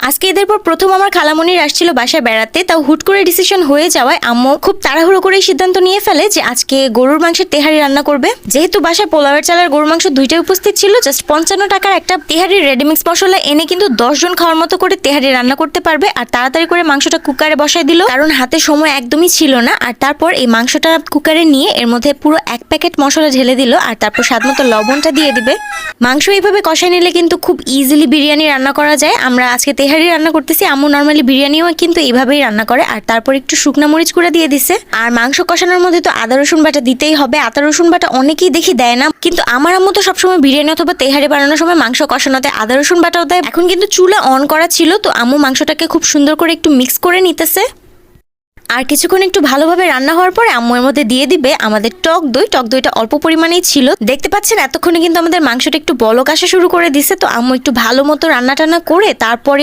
আজকে ঈদের পর প্রথম আমার খালামণির আসছিল বাসায় বেড়াতে, তাও হুট করে ডিসিশন হয়ে যাওয়ায় আম্মু খুব তাড়াহুড়ো করে সিদ্ধান্ত নিয়ে ফেলে যে আজকে গরুর মাংসের তেহারি রান্না করবে। যেহেতু বাসায় পোলাওয়ের চাল আর গরুর মাংস দুইটাই উপস্থিত ছিল, জাস্ট 55 টাকার একটা তেহারির রেডিমিক্স মশলা এনে কিন্তু 10 জন খাওয়ার মতো করে তেহারি রান্না করতে পারবে। আর তাড়াতাড়ি করে মাংসটা কুকারে বসাই দিল, কারণ হাতে সময় একদমই ছিল না। আর তারপর এই মাংসটা কুকারে নিয়ে এর মধ্যে পুরো 1 প্যাকেট মশলা ঢেলে দিল, আর তারপর স্বাদমতো লবণটা দিয়ে দিবে। মাংস এইভাবে কষাই নিলে কিন্তু খুব ইজিলি বিরিয়ানি রান্না করা যায়। আমরা আজকে তেহারি রান্না করতেছি, আম্মু নর্মালি বিরিয়ানিও কিন্তু এইভাবেই রান্না করে। আর তারপর একটু শুকনা মরিচ করে দিয়ে দিছে। আর মাংস কষানোর মধ্যে তো আদা রসুন বাটা দিতেই হবে। আদা রসুন বাটা অনেকেই দেখি দেয় না, কিন্তু আমার আম্মু তো সবসময় বিরিয়ানি অথবা তেহারি বানানোর সময় মাংস কষানোতে আদা রসুন বাটাও দেয়। এখন কিন্তু চুলা অন করা ছিল, তো আম্মু মাংসটাকে খুব সুন্দর করে একটু মিক্স করে নিতেছে। আর কিছুক্ষণ একটু ভালোভাবে রান্না হওয়ার পরে আম্মু এর মধ্যে দিয়ে দিবে আমাদের টক দই। টক দইটা অল্প পরিমাণেই ছিল, দেখতে পাচ্ছেন এতক্ষণে কিন্তু আমাদের মাংসটা একটু বলক আসা শুরু করে দিছে। তো আম্মু একটু ভালো মতো রান্না টান্না করে তারপরে